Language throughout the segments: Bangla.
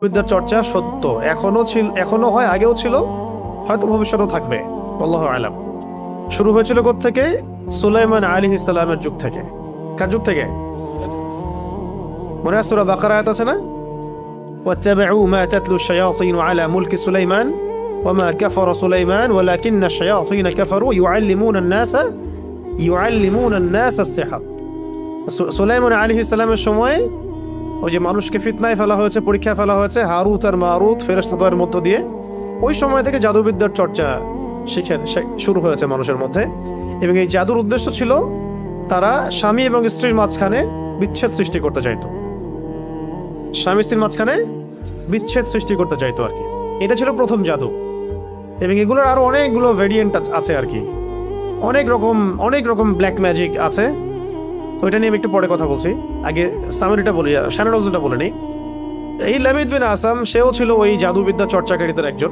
বিদ্যার চর্চা সত্য এখনো হয়, আগেও ছিল, হয়তো ভবিষ্যতেও থাকবে, আল্লাহু আ'লাম। শুরু হয়েছিল কোত্থেকে? সুলাইমান আলাইহিস সালামের যুগ থেকে। কার যুগ থেকে? মনে আছে সূরা বাকারা আয়াত আছে না? ওয়াত্তাবিউ মা তাতলু আশ-শায়াতিন আলা মুলকি সুলাইমান ওয়ামা কাফারা সুলাইমান ওয়ালাকিন্না আশ-শায়াতিন কাফারু ইউআল্লিমুনা আন-নাস আস-সিহর। সুলাইমান আলাইহিস সালামের সময় ওই যে মানুষকে ফিতনায় ফেলা হয়েছে, পরীক্ষায় ফেলা হয়েছে হারুত আর মারুত ফেরেশতাদের মধ্য দিয়ে, ওই সময় থেকে জাদুবিদ্যার চর্চা শুরু হয়েছে মানুষের মধ্যে। এবং এই জাদুর উদ্দেশ্য ছিল তারা স্বামী এবং স্ত্রীর মাঝখানে বিচ্ছেদ সৃষ্টি করতে চাইতো। স্বামী স্ত্রীর মাঝখানে বিচ্ছেদ সৃষ্টি করতে চাইতো আর কি। এটা ছিল প্রথম জাদু। এবং এগুলোর আরো অনেকগুলো ভেরিয়েন্ট আছে আর কি, অনেক রকম ব্ল্যাক ম্যাজিক আছে। তো এটা নিয়ে আমি একটু পরে কথা বলছি, আগে সামারিটা বলি, শানানজটা বলে নিই। এই লাবিদ বিন আসাম, সেও ছিল ওই জাদুবিদ্যা চর্চাকারীদের একজন।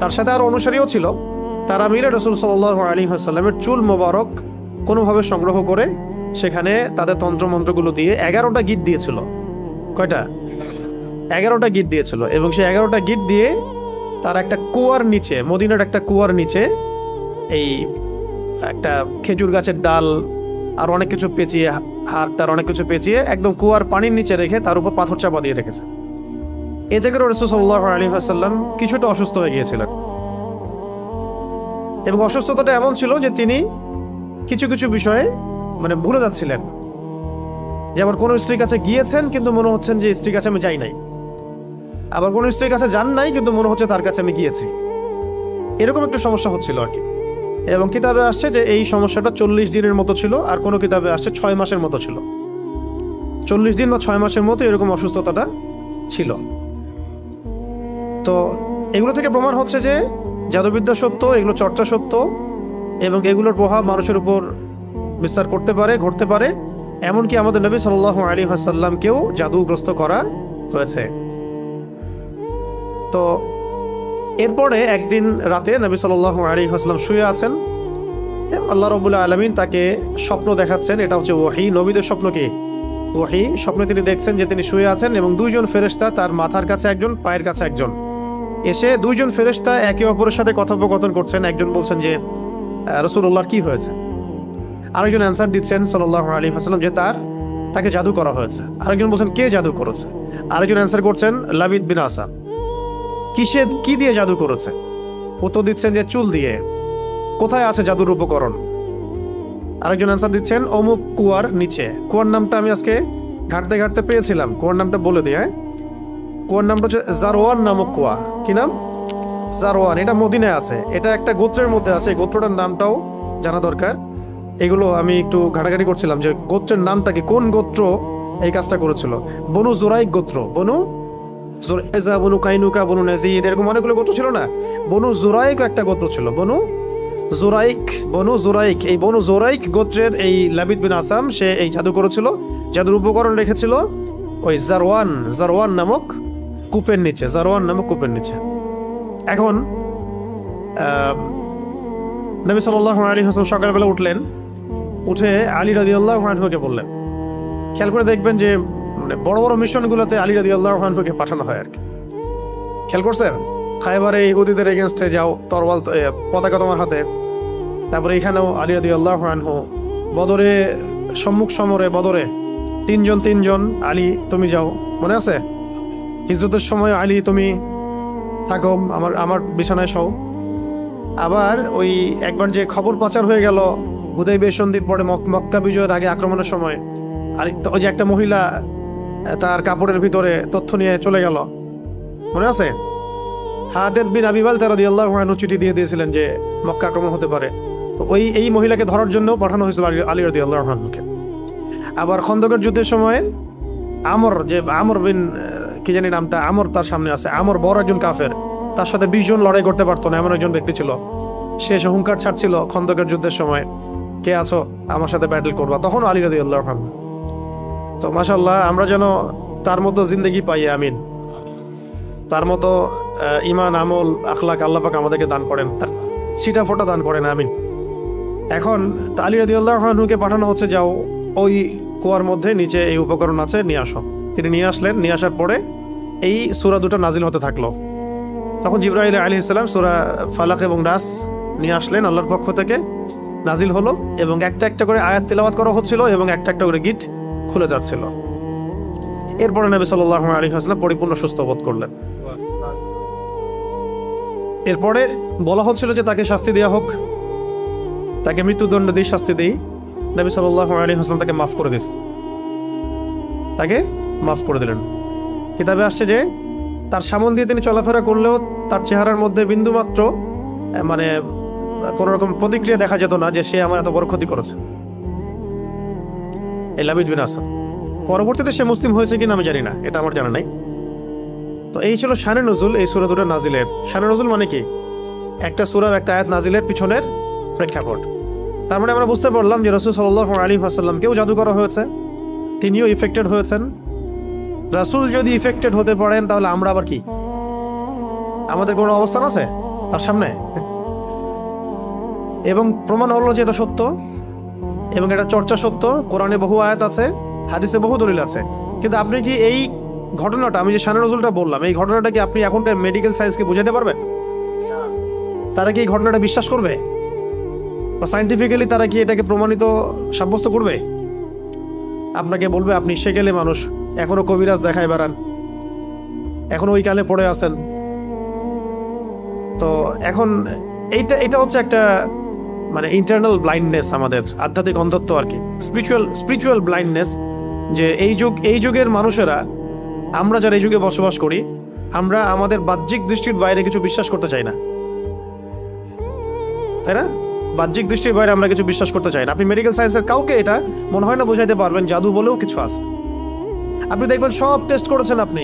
তার সাথে আরো অনুসারীও ছিল। তারা মিলে রাসূল সাল্লাল্লাহু আলাইহি ওয়াসাল্লামের চুল মোবারক কোনোভাবে সংগ্রহ করে সেখানে তাদের তন্ত্রমন্ত্রগুলো দিয়ে 11টা গিট দিয়েছিল। কয়টা? 11টা গিট দিয়েছিল। এবং সেই 11টা গিট দিয়ে তার একটা কুয়ার নিচে, মদিনার একটা কুয়ার নিচে এই একটা খেজুর গাছের ডাল আর অনেক কিছু পেঁচিয়ে, হাড়টার অনেক কিছু পেঁচিয়ে একদম কুয়ার পানির নিচে রেখে তার উপর পাথর চাপা দিয়ে রেখেছে। এতে করে রাসূল সাল্লাল্লাহু আলাইহি ওয়াসাল্লাম কিছুটা অসুস্থ হয়ে গিয়েছিলেন। এবং অসুস্থতাটা এমন ছিল যে তিনি কিছু কিছু বিষয়ে ভুলে যাচ্ছিলেন। যেমন কোনো স্ত্রীর কাছে গিয়েছেন কিন্তু মনে হচ্ছেন যে স্ত্রীর কাছে আমি যাই নাই, আবার কোনো স্ত্রীর কাছে যান নাই কিন্তু মনে হচ্ছে তার কাছে আমি গিয়েছি। এরকম একটু সমস্যা হচ্ছিল আর কি। এবং কিতাবে আসছে যে এই সমস্যাটা 40 দিনের মতো ছিল, আর কোনো কিতাবে আসছে 6 মাসের মতো ছিল। 40 দিন বা 6 মাসের মতো এরকম অসুস্থতাটা ছিল। তো এগুলো থেকে প্রমাণ হচ্ছে যে জাদুবিদ্যা সত্য, এগুলো চর্চা সত্য, এবং এগুলোর প্রভাব মানুষের উপর বিস্তার করতে পারে, ঘটতে পারে। এমনকি আমাদের নবী সাল্লাল্লাহু আলাইহি ওয়াসাল্লামকেও জাদুগ্রস্ত করা হয়েছে। তো এরপরে একদিন রাতে নবী সাল্লাল্লাহু আলাইহি ওয়াসাল্লাম শুয়ে আছেন, আল্লাহ রাব্বুল আলামিন তাকে স্বপ্ন দেখাচ্ছেন। এটা হচ্ছে ওহী, নবীদের স্বপ্ন। কি ওহী? স্বপ্নে তিনি দেখছেন যে তিনি শুয়ে আছেন এবং দুইজন ফেরেশতা, তার মাথার কাছে একজন, পায়ের কাছে একজন, এসে দুইজন ফেরেশতা একে অপরের সাথে কথোপকথন করছেন। একজন বলছেন যে রাসূলুল্লাহর কি হয়েছে, আরেকজন অ্যান্সার দিচ্ছেন সাল্লাল্লাহু আলাইহি ওয়াসাল্লাম যে তাকে জাদু করা হয়েছে। আরেকজন বলছেন কে জাদু করেছে, আরেকজন অ্যান্সার করছেন লাবিদ বিন আসাম। কি দিয়ে জাদু করেছে? উত্তর দিচ্ছেন যে চুল দিয়ে। কোথায় আছে জাদুর উপকরণ? আরেকজন অ্যান্সার দিচ্ছেন অমুক কুয়ার নিচে। কুয়ার নামটা আমি আজকে ঘাটতে ঘাটতে পেয়েছিলাম, কুয়ার নামটা বলে দিয়ে। কুয়ার নামটা হচ্ছে জারওয়ান নামক কুয়া। কি নাম? জারওয়ান। এটা মদিনায় আছে, এটা একটা গোত্রের মধ্যে আছে। গোত্রটার নামটাও জানা দরকার। এগুলো আমি একটু ঘাটাঘাটি করছিলাম যে গোত্রের নামটা কি, কোন গোত্র এই কাজটা করেছিল। বনু জুরাইক গোত্র, বনু জুরাইজা, বনু কাইনুকা, বনু নাজির, এরকম অনেকগুলো গোত্র ছিল না? বনু জুরাইক একটা গোত্র ছিল, বনু জুরাইক। এই বনু জুরাইক গোত্রের এই লাবিদ বিন আসাম, সে এই জাদু করেছিল। জাদুর উপকরণ রেখেছিল ওই জারওয়ান নামক কূপের নিচে। এখন নবী সাল্লাল্লাহু আলাইহি ওয়াসাল্লাম সকালবেলা উঠে আলী রাদিয়াল্লাহু আনহুকে বললেন। খেয়াল করে দেখবেন যে বড় বড় মিশনগুলোতে আলী রাদিয়াল্লাহু আনহুকে পাঠানো হয় আর কি। খেয়াল করছেন? খায়বারে ইহুদিদের এগেনস্টে যাও, তরবাল পতাকা তোমার হাতে। তারপরে এখানেও আলী রাদিয়াল্লাহু আনহু বদরে, সম্মুখ সমরে বদরে তিনজন আলী তুমি যাও, মনে আছে? হিজরতের সময় আলী তুমি থাকো, আমার বিছানায় শও। আবার ওই একবার যে খবর প্রচার হয়ে গেল হুদাইবিয়া সন্ধির পরে, মক্কা বিজয়ের আগে আক্রমণের সময়, আর ওই যে একটা মহিলা তার কাপড়ের ভিতরে তথ্য নিয়ে চলে গেল, মনে আছে? হাতেব বিন আবি বালতা রাদিয়াল্লাহু আনহু চিঠি দিয়ে দিয়েছিলেন যে মক্কা আক্রমণ হতে পারে। তো এই মহিলাকে ধরার জন্য পাঠানো হয়েছিল আলী রাদিয়াল্লাহু আনহুকে। আবার খন্দকের যুদ্ধের সময় আমর বিন কি জানি নামটা, আমর তার সামনে আছে। আমর বড় একজন কাফের, তার সাথে 20 জন লড়াই করতে পারতো না এমন একজন ব্যক্তি ছিল। সে হুঙ্কার ছাড়ছিল খন্দকের যুদ্ধের সময়, কে আছো আমার সাথে ব্যাটল করবা, তখন আলী রাদিয়াল্লাহু আনহু। তো মাশাআল্লাহ, আমরা যেন তার মতো জিন্দেগি পাই, আমিন। তার মতো ঈমান, আমল, আখলাক আল্লাহ পাক আমাদেরকে দান করেন, তার ছিটা ফোঁটা দান করেন, আমিন। এখন আলী রাদিয়াল্লাহু আনহুকে পাঠানো হচ্ছে, যাও ওই কুয়ার মধ্যে নিচে এই উপকরণ আছে, নিয়ে আসো। তিনি নিয়ে আসলেন। নিয়ে আসার পরে এই সূরা দুটো নাজিল হতে থাকলো। তখন জিবরাইল আলাইহিস সালাম সূরা ফালাক এবং নাস নিয়ে আসলেন আল্লাহর পক্ষ থেকে, নাজিল হলো এবং একটা একটা করে আয়াত তেলাওয়াত করা হচ্ছিল এবং একটা একটা করে গিট খুলে যাচ্ছিল। এরপরে নবী সাল্লাল্লাহু আলাইহি ওয়াসাল্লাম পরিপূর্ণ সুস্থ বোধ করলেন। এরপরে বলা হচ্ছিল যে তাকে শাস্তি দেওয়া হোক, তাকে মৃত্যুদণ্ড দিয়ে শাস্তি দেই। নবী সাল্লাল্লাহু আলাইহি ওয়াসাল্লাম তাকে মাফ করে দিলেন, তাকে মাফ করে দিলেন। কিতাবে আসছে যে তার সামন দিয়ে তিনি চলাফেরা করলেও তার চেহারার মধ্যে বিন্দুমাত্র মানে কোন রকম প্রতিক্রিয়া দেখা যেত না যে সে আমার এত বড় ক্ষতি করেছে। এই লাবিদ বিন আসাদ পরবর্তীতে সে মুসলিম হয়েছে কিনা আমি জানি না, এটা আমার জানা নাই। তো এই ছিল শানে নজুল এই সূরা দুটো নাজিলের। শানে নজুল মানে কি? একটা সূরা একটা আয়াত নাজিলের পিছনের প্রেক্ষাপট। তার মানে আমরা বুঝতে পারলাম যে রাসূল সাল্লাল্লাহু আলাইহি ওয়াসাল্লামকেও জাদু করা হয়েছে, তিনিও ইফেক্টেড হয়েছেন। রাসূল যদি ইফেক্টেড হতে পারেন তাহলে আমরা আবার কি, আমাদের কোনো অবস্থান আছে তার সামনে? এবং প্রমাণ হলো যে এটা সত্য এবং এটা চর্চা সত্য। কোরআনে বহু আয়াত আছে, হাদিসে বহু দলিল আছে। কিন্তু আপনি কি এই ঘটনাটা, আমি যে শানে নজুলটা বললাম, এই ঘটনাটা কি আপনি এখনকার মেডিকেল সায়েন্সকে বুঝাতে পারবেন? তারা কি এই ঘটনাটা বিশ্বাস করবে? বা সায়েন্টিফিক্যালি তারা কি এটাকে প্রমাণিত সাব্যস্ত করবে? আপনাকে বলবে আপনি সে গেলে মানুষ এখনো কবিরাজ দেখায় বেড়ান, এখনো ওই কালে পড়ে আছেন। তো এখন এটা হচ্ছে একটা মানে ইন্টারনাল ব্লাইন্ডনেস, আমাদের আধ্যাত্মিক অন্ধত্ব আর কি, স্পিরিচুয়াল ব্লাইন্ডনেস। যে এই যুগের মানুষেরা, আমরা যারা এই যুগে বসবাস করি, আমরা আমাদের বাহ্যিক দৃষ্টির বাইরে কিছু বিশ্বাস করতে চাই না, তাই না? বাহ্যিক দৃষ্টির বাইরে আমরা কিছু বিশ্বাস করতে চাই না। আপনি মেডিকেল সায়েন্সের কাউকে এটা মনে হয় না বোঝাইতে পারবেন জাদু বলেও কিছু আছে। আপনি দেখবেন সব টেস্ট করেছেন, আপনি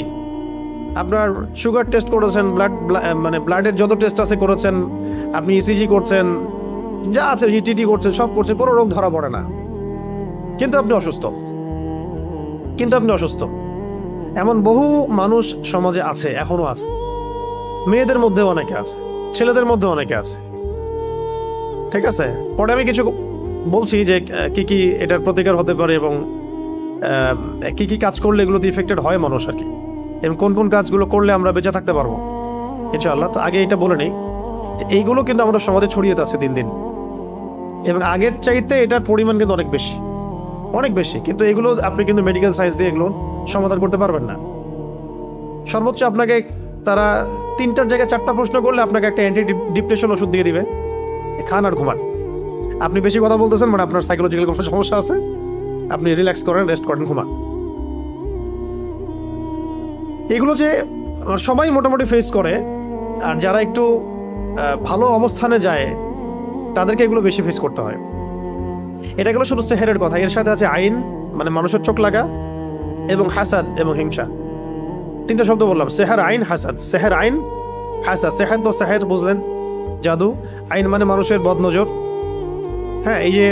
আপনার সুগার টেস্ট করেছেন, মানে ব্লাডের যত টেস্ট আছে করেছেন, আপনি ইসিজি করছেন, যা আছে ইটিটি করছেন, সব করছেন, কোনো রোগ ধরা পড়ে না, কিন্তু আপনি অসুস্থ। এমন বহু মানুষ সমাজে আছে, এখনো আছে। মেয়েদের মধ্যে অনেকে আছে, ছেলেদের মধ্যে অনেকে আছে, ঠিক আছে? পরে আমি কিছু বলছি যে কি কি এটার প্রতিকার হতে পারে এবং কি কি কাজ করলে এগুলোতে ইফেক্টেড হয় মানুষ আর কি, এবং কোন কোন কাজগুলো করলে আমরা বেঁচে থাকতে পারবো ইনশাআল্লাহ। তো আগে এটা বলে নেই যে এইগুলো কিন্তু আমাদের সমাজে ছড়িয়ে যাচ্ছে দিন দিন, এবং আগের চাইতে এটার পরিমাণ কিন্তু অনেক বেশি। কিন্তু এগুলো আপনি কিন্তু মেডিকেল সায়েন্স দিয়ে এগুলো সমাধান করতে পারবেন না। সর্বোচ্চ আপনাকে তারা 3টার জায়গায় 4টা প্রশ্ন করলে আপনাকে একটা অ্যান্টি ডিপ্রেশন ওষুধ দিয়ে দিবে, খান আর ঘুমান। আপনি বেশি কথা বলতেছেন মানে আপনার সাইকোলজিক্যাল কোনো সমস্যা আছে, আপনি রিল্যাক্স করেন, রেস্ট করেন, ঘুমান। এগুলো যে সবাই মোটামুটি ফেস করে, আর যারা একটু ভালো অবস্থানে যায় তাদেরকে এগুলো বেশি ফেস করতে হয়। এটা গেলো শুধু সেহেরের কথা। এর সাথে আছে আইন, মানে মানুষের চোখ লাগা, এবং হাসাদ এবং হিংসা। 3টা শব্দ বললাম, সেহের, আইন, হাসাদ। সেহের, আইন, হাসাদ। সেহের তো সেহের বুঝলেন, জাদু। আইন মানে মানুষের বদনজর। হ্যাঁ, এই যে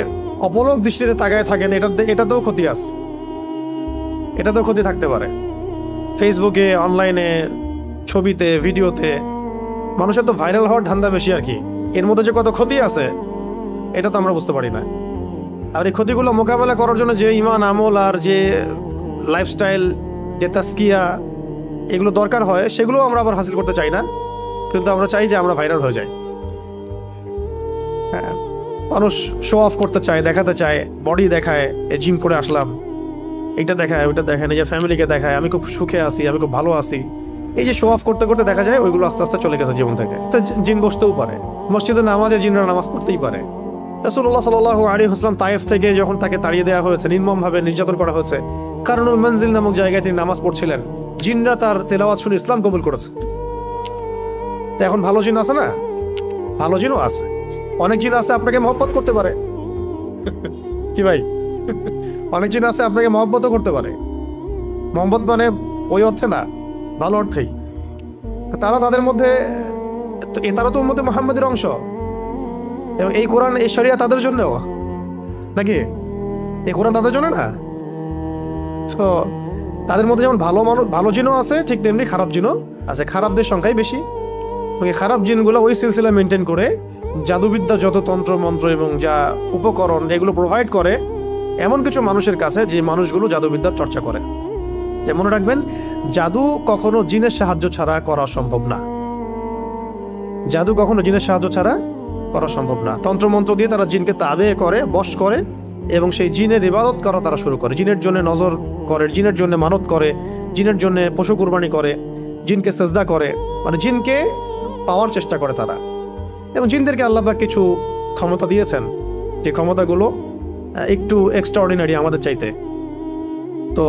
অপলক দৃষ্টিতে তাকায় থাকেন, এটাতেও ক্ষতি আছে, এটাতেও ক্ষতি থাকতে পারে। ফেসবুকে, অনলাইনে, ছবিতে, ভিডিওতে মানুষের তো ভাইরাল হওয়ার ধান্দা বেশি আর কি। এর মধ্যে যে কত ক্ষতি আছে এটা তো আমরা বুঝতে পারি না। আর এই ক্ষতিগুলো মোকাবেলা করার জন্য যে ইমান, আমল আর যে লাইফস্টাইল, যে তাসকিয়া এগুলো দরকার হয়, সেগুলো আমরা আবার হাসিল করতে চাই না, কিন্তু আমরা চাই যে আমরা ভাইরাল হয়ে যাই। হ্যাঁ, মানুষ শো অফ করতে চায়, দেখাতে চায়, বডি দেখায়, জিম করে আসলাম, এইটা দেখায়, ওইটা দেখায়, নিজের ফ্যামিলিকে দেখায় আমি খুব সুখে আছি, আমি খুব ভালো আছি। এই যে শো অফ করতে করতে দেখা যায় ওইগুলো আস্তে আস্তে চলে গেছে জীবন থেকে। জিন বসতেও পারে, মসজিদে নামাজে জিনরা নামাজ পড়তেই পারে। রাসূলুল্লাহ সাল্লাল্লাহু আলাইহি ওয়াসাল্লাম তায়েফ থেকে যখন তাকে তাড়িয়ে দেওয়া হয়েছে, নির্মমভাবে নির্যাতন করা হয়েছে, কারনুল মঞ্জিল নামক জায়গায় তিনি নামাজ পড়ছিলেন, জিনরা তার তেলাওয়াত শুনে ইসলাম কবুল করেছে। তো এখন ভালো জিন আছে না? ভালো জিনও আছে, অনেক জিন আছে আপনাকে মহব্বত করতে পারে। কি ভাই, অনেক জিন আছে আপনাকে মহব্বতও করতে পারে। মহব্বত মানে ওই অর্থে না, ভালো অর্থেই। তারা তাদের মধ্যে, তারা তো উম্মতে মুহাম্মাদের অংশ, এবং এই কোরআন, এই শরিয়া তাদের জন্যও নাকি? এই কোরআন তাদের জন্য না? তো তাদের মধ্যে যেমন ভালো জিনও আছে, ঠিক তেমনি খারাপ জিনও আছে। খারাপদের সংখ্যাই বেশি, এবং এই খারাপ জিনগুলো ওই সিলসিলা মেনটেন করে জাদুবিদ্যা, যত তন্ত্র মন্ত্র এবং যা উপকরণ এগুলো প্রোভাইড করে এমন কিছু মানুষের কাছে, যে মানুষগুলো জাদুবিদ্যার চর্চা করে। যে মনে রাখবেন, জাদু কখনো জিনের সাহায্য ছাড়া করা সম্ভব না। জাদু কখনো জিনের সাহায্য ছাড়া করা সম্ভব না। তন্ত্রমন্ত্র দিয়ে তারা জিনকে তাবে করে, বশ করে, এবং সেই জিনের ইবাদত করা তারা শুরু করে। জিনের জন্য নজর করে, জিনের জন্য মানত করে, জিনের জন্য পশু কুরবানি করে, জিনকে সেজদা করে, মানে জিনকে পাওয়ার চেষ্টা করে তারা। এবং জিনদেরকে আল্লাহ পাক কিছু ক্ষমতা দিয়েছেন, যে ক্ষমতাগুলো একটু এক্সট্রাঅর্ডিনারি আমাদের চাইতে। তো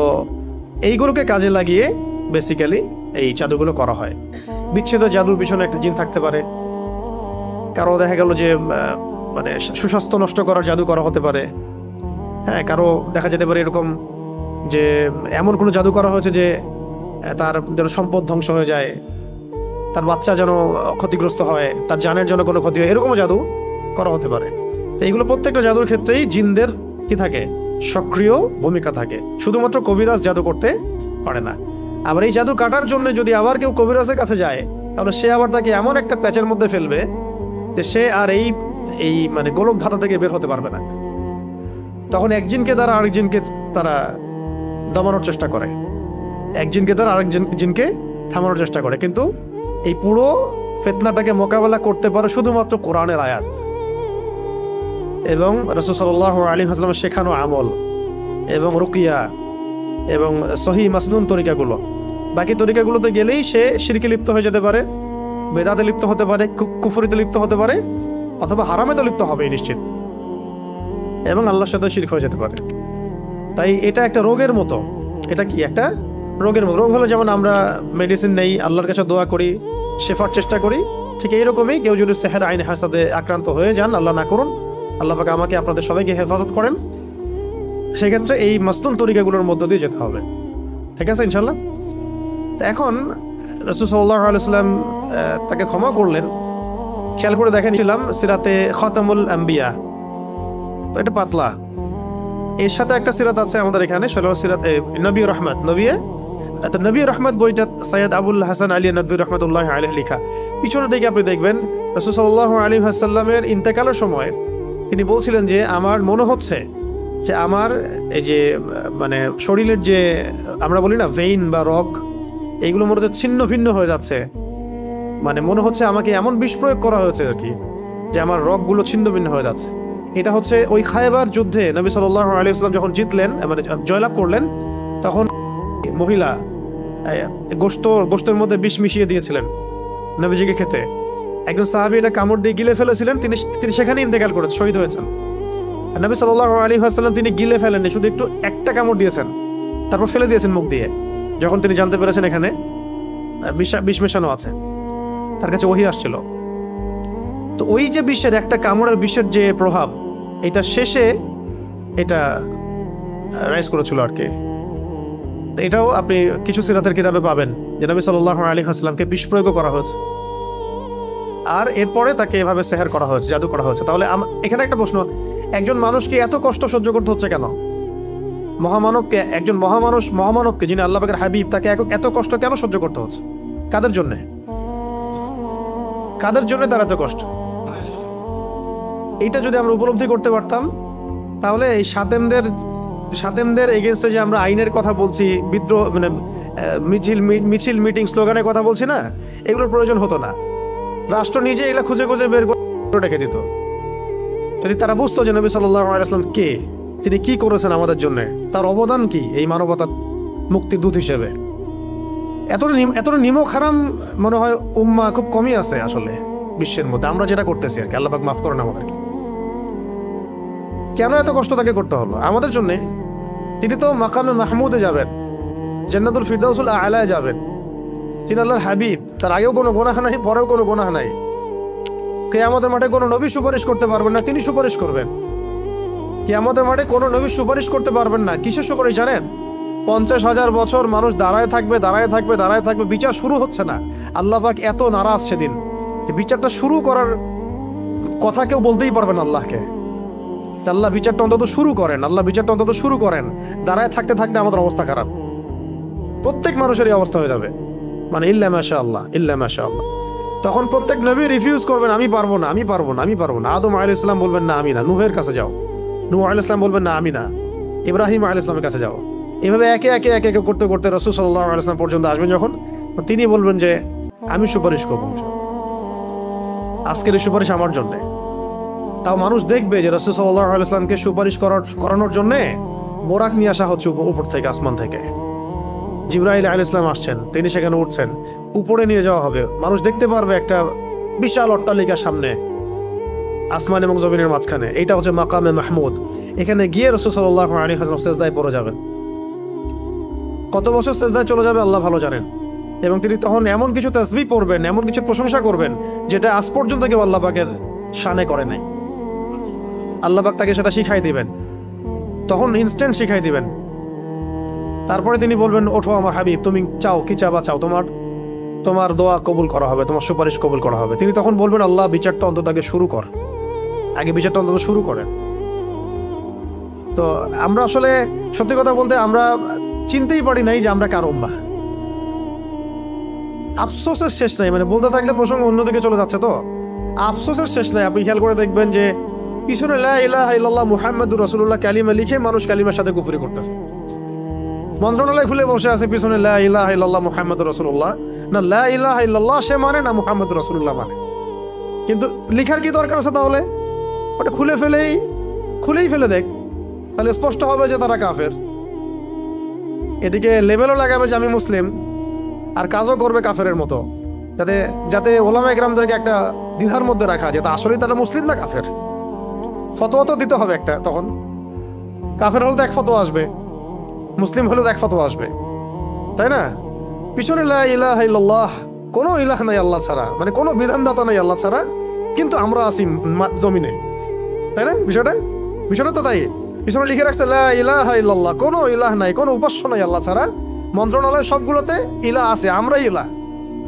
এইগুলোকে কাজে লাগিয়ে বেসিক্যালি এই জাদুগুলো করা হয়। বিচ্ছেদ জাদুর পিছনে একটা জিন থাকতে পারে, কারো দেখা গেল যে মানে সুস্বাস্থ্য নষ্ট করার জাদু করা হতে পারে। হ্যাঁ, কারো দেখা যেতে পারে এরকম যে এমন কোনো জাদু করা হয়েছে যে তার যেন সম্পদ ধ্বংস হয়ে যায়, তার বাচ্চা যেন ক্ষতিগ্রস্ত হয়, তার জানের জন্য কোনো ক্ষতি হয়, এরকমও জাদু করা হতে পারে। তো এইগুলো প্রত্যেকটা জাদুর ক্ষেত্রেই জিনদের কি থাকে, সক্রিয় ভূমিকা থাকে। শুধুমাত্র কবিরাজ জাদু করতে পারে না। আবার এই জাদু কাটার জন্য যদি আবার কেউ কবিরাজের কাছে যায়, তাহলে সে আবার তাকে এমন একটা প্যাচের মধ্যে ফেলবে যে সে আর এই মানে গোলক ধাতা থেকে বের হতে পারবে না। তখন একজনকে দ্বারা আরেকজনকে তারা দমানোর চেষ্টা করে, একজনকে দ্বারা আরেকজন জিনকে থামানোর চেষ্টা করে। কিন্তু এই পুরো ফিতনাটাকে মোকাবেলা করতে পারে শুধুমাত্র কোরআনের আয়াত এবং রাসূল সাল্লাল্লাহু আলাইহি ওয়াসাল্লামের শেখানো আমল এবং রুকিয়া এবং সহি মাসনুন তরিকাগুলো। বাকি তরিকাগুলোতে গেলেই সে শিরকে লিপ্ত হয়ে যেতে পারে, বেদাতে লিপ্ত হতে পারে, কুফরিতে লিপ্ত হতে পারে, অথবা হারামেতে লিপ্ত হবে নিশ্চিত, এবং আল্লাহর সাথে শিরক হয়ে যেতে পারে। তাই এটা একটা রোগের মতো। এটা কি একটা রোগের মতো। রোগ হলে যেমন আমরা মেডিসিন নেই, আল্লাহর কাছে দোয়া করি, শেফার চেষ্টা করি, ঠিক এইরকমই কেউ যদি সেহের আইন হাসাদে আক্রান্ত হয়ে যান, আল্লাহ না করুন, আল্লাহ পাক আমাকে আপনাদের সবাইকে হেফাজত করেন, সেক্ষেত্রে এই মাসনুন তরিকাগুলোর মধ্য দিয়ে যেতে হবে। ঠিক আছে ইনশাল্লাহ। এখন রাসূল সাল্লাল্লাহু আলাইহি ওয়াসাল্লাম তাকে ক্ষমা করলেন। খেয়াল করে দেখেছিলাম সিরাতে খাতামুল আম্বিয়া, তো এটা পাতলা। এর সাথে একটা সিরাত আছে আমাদের এখানে, সিরাত নবী রহমত, নবী রহমত বইটা সৈয়দ আবুল হাসান আলী নদভী রহমতুল্লাহ আলাইহি লেখা। পিছনের দিকে আপনি দেখবেন রাসূল সাল্লাল্লাহু আলাইহি ওয়াসাল্লামের ইন্তেকালের সময় তিনি বলছিলেন যে আমার মনে হচ্ছে যে আমার এই যে মানে শরীরের যে আমরা বলি না ভেইন বা রগ, এইগুলো মনে হচ্ছে ছিন্ন ভিন্ন হয়ে যাচ্ছে। মানে মনে হচ্ছে আমাকে এমন বিষ প্রয়োগ করা হয়েছে আর কি, যে আমার রগগুলো ছিন্ন ভিন্ন হয়ে যাচ্ছে। এটা হচ্ছে ওই খায়বার যুদ্ধে নবী সাল্লাল্লাহু আলাইহি ওয়াসাল্লাম যখন জিতলেন, মানে জয়লাভ করলেন, তখন মহিলা গোশতের মধ্যে বিষ মিশিয়ে দিয়েছিলেন নবীজিকে খেতে। একজন সাহাবী এটা কামড় দিয়ে গিলে ফেলেছিলেন, তিনি সেখানে ইন্তেকাল করেছেন, শহীদ হয়েছেন। নবী সাল্লাল্লাহু আলাইহি ওয়াসাল্লাম তিনি গিলে ফেলেননি, শুধু একটু একটা কামড় দিয়েছেন, তারপর ফেলে দিয়েছেন মুখ দিয়ে। যখন তিনি জানতে পেরেছেন এখানে বিষ মেশানো আছে, তার কাছে ওহী আসছিল। তো ওই যে বিষের একটা কামড়ের বিষের যে প্রভাব, এটা শেষে এটা রাইজ করেছিল আর কি। এটাও আপনি কিছু সিরাতের কিতাবে পাবেন যে নবী সাল্লাল্লাহু আলাইহি ওয়াসাল্লামকে বিষ প্রয়োগ করা হয়েছে, আর এরপরে তাকে এভাবে সেহের করা হয়েছে, জাদু করা হয়েছে। তাহলে এখানে একটা প্রশ্ন, একজন মানুষকে এত কষ্ট সহ্য করতে হচ্ছে কেন? মহামানবকে, একজন মহামানবকে যিনি আল্লাহ পাকের হাবিব, তাকে এত কষ্ট কেন সহ্য করতে হচ্ছে? কাদের জন্য তার এত কষ্ট? এইটা যদি আমরা উপলব্ধি করতে পারতাম, তাহলে এই সাতেমদের এগেনস্টে যে আমরা আইনের কথা বলছি, বিদ্রোহ মানে মিছিল মিটিং স্লোগানের কথা বলছি না, এগুলোর প্রয়োজন হতো না। রাষ্ট্র নিজে এগুলো খুঁজে খুঁজে বের করে রেখে দিত। যদি তারা বুঝতো যে নবী সাল্লাল্লাহু আলাইহি ওয়াসাল্লাম কে, তিনি কি করেছেন আমাদের জন্য, তার অবদান কি এই মানবতার মুক্তির দূত হিসেবে। এতটা নিমক হারাম মনে হয় উম্মাহ খুব কমই আছে আসলে বিশ্বের মধ্যে, আমরা যেটা করতেছি আর কি। আল্লাহ পাক মাফ করেন আমাদেরকে। কেন এত কষ্ট তাকে করতে হলো আমাদের জন্য? তিনি তো মাকামে মাহমুদে যাবেন, জান্নাতুল ফিরদাউসুল আ'লায় যাবেন। তিনি আল্লাহর হাবিব, তার আগেও কোনো গুনাহ নাই, পরেও কোনো গুনাহ নাই। কিয়ামতের মাঠে কোনো নবী সুপারিশ করতে পারবেন না, তিনি সুপারিশ করবেন। কিয়ামতের মাঠে কোনো নবী সুপারিশ করতে পারবেন না। কিসের সুপারিশ জানেন? 50,000 বছর মানুষ দাঁড়ায় থাকবে, বিচার শুরু হচ্ছে না। আল্লাহ পাক এত নারাজ সেদিন, বিচারটা শুরু করার কথা কেউ বলতেই পারবে না আল্লাহকে। আল্লাহ বিচারটা অন্তত শুরু করেন। দাঁড়ায় থাকতে আমাদের অবস্থা খারাপ, প্রত্যেক মানুষেরই অবস্থা হয়ে যাবে, মানে ইল্লা মাশাআল্লাহ। তখন প্রত্যেক নবী রিফিউজ করবেন, আমি পারবো না। আদম আলাইহিস সালাম বলবেন না আমি না, নূহের কাছে যাও। নূহ আলাইহিস সালাম বলবেন না আমি না, ইব্রাহিম আলাইহিস সালামের কাছে যাও। এভাবে একে একে একে একে করতে করতে রাসূল সাল্লাল্লাহু আলাইহি ওয়াসাল্লাম পর্যন্ত আসবেন যখন, তিনি বলবেন যে আমি সুপারিশ করব, আজকের এই সুপারিশ আমার জন্য। তাও মানুষ দেখবে যে রাসূল সাল্লাল্লাহু আলাইহি ওয়াসাল্লামকে সুপারিশ করানোর জন্য বোরাক নিয়ে আসা হচ্ছে উপর থেকে, আসমান থেকে। জিবরাইল আলাইহিস সালাম আসছেন, তিনি সেখানে উঠছেন, উপরে নিয়ে যাওয়া হবে। মানুষ দেখতে পারবে একটা বিশাল অট্টালিকার সামনে, আসমান এবং জমিনের মাঝখানে। এইটা হচ্ছে মাকামে মাহমুদ। এখানে গিয়ে রাসূল সাল্লাল্লাহু আলাইহি ওয়াসাল্লাম সিজদায় পড়ে যাবেন। কত বছর সিজদায় চলে যাবে আল্লাহ ভালো জানেন। এবং তিনি তখন এমন কিছু তাসবিহ পড়বেন, এমন কিছু প্রশংসা করবেন, যেটা আজ পর্যন্ত কেউ আল্লাহ পাকের শানে করে নাই। আল্লাহ পাক তাকে সেটা শিখাই দিবেন, তখন ইনস্ট্যান্ট শিখাই দিবেন। তারপরে তিনি বলবেন, ওঠো আমার হাবিব, তুমি চাও কি চাবা চাও, তোমার দোয়া কবুল করা হবে, তোমার সুপারিশ কবুল করা হবে। তিনি তখন বলবেন, আল্লাহ বিচারটা অন্তত আগে শুরু কর, আগে বিচারটা অন্তত শুরু করেন। তো আমরা আসলে সত্যি কথা বলতে আমরা চিনতেই পারি নাই যে আমরা কার উম্মাহ। আফসোসের শেষ নাই, মানে বলতে থাকলে প্রসঙ্গ অন্যদিকে চলে যাচ্ছে। তো আফসোসের শেষ নাই। আপনি খেয়াল করে দেখবেন যে পিছনে লা ইলাহা ইল্লাল্লাহ মুহাম্মাদুর রাসূলুল্লাহ কালিমা লিখে মানুষ কালিমার সাথে কুফরি করতেছে। মন্ত্রণালয় খুলে বসে আছে পিছনে লা ইলাহা ইল্লাল্লাহ মুহাম্মাদুর রাসূলুল্লাহ, না লা ইলাহা ইল্লাল্লাহ সে মানে, না মুহাম্মাদুর রাসূলুল্লাহ মানে। কিন্তু লিখার কি দরকার আছে তাহলে? ওটা খুলেই ফেলে দেখ, তাহলে স্পষ্ট হবে যে তারা কাফের। এদিকে লেবেলও লাগাবে যে আমি মুসলিম, আর কাজও করবে কাফেরের মতো, যাতে ওলামা ইকরামদেরকে একটা দ্বিধার মধ্যে রাখা যে তা আসলেই তারা মুসলিম না কাফের। ফতোয়া তো দিতে হবে একটা, তখন কাফের হলে তো এক ফতোয়া আসবে, মুসলিম হলেও এক ফতোয়া আসবে, তাই না? পিছনে লা ইলাহা ইল্লাল্লাহ, কোনো ইলাহ নাই আল্লাহ ছাড়া, মানে কোনো বিধানদাতা নাই আল্লাহ ছাড়া, কিন্তু আমরা আছি জমিনে, তাই না? বিষয়টা তো তাই। পিছনে লিখে রাখছে লা ইলাহা ইল্লাল্লাহ, কোনো ইলাহ নাই, কোনো উপাস্য নাই আল্লাহ ছাড়া। মন্ত্রণালয় সবগুলোতে ইলাহ আছে, আমরাই ইলাহ,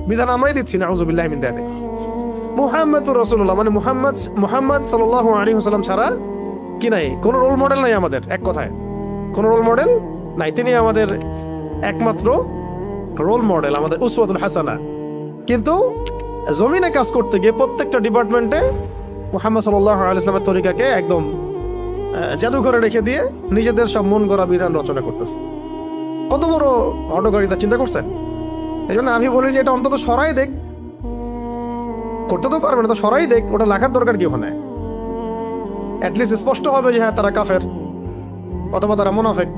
বিধান আমরাই দিচ্ছি না, আউযুবিল্লাহি মিন যালিক। মুহাম্মাদুর রাসূলুল্লাহ মানে মুহাম্মদ সাল্লাল্লাহু আলাইহি ওয়াসাল্লাম ছাড়া কি নাই, কোনো রোল মডেল নাই আমাদের, এক কথায় কোনো রোল মডেল নাই। তিনি আমাদের একমাত্র রোল মডেল, আমাদের উসওয়াতুল হাসানা। কিন্তু জমিনে কাজ করতে গিয়ে প্রত্যেকটা ডিপার্টমেন্টে মুহাম্মদ সাল্লাল্লাহু আলাইহি ওয়াসাল্লামের তরিকাকে একদম জাদুঘরে রেখে দিয়ে নিজেদের সব মন গড়া বিধান রচনা করতেছে। কত বড় হঠকারিতা চিন্তা করছেন? এই জন্য আমি বলি যে এটা অন্তত সরাই দেখ, করতে তো পারবে না, তো সরাই দেখ, ওটা লেখার দরকার কি ওখানে? অ্যাটলিস্ট স্পষ্ট হবে যে হ্যাঁ তারা কাফের অথবা তারা মুনাফিক।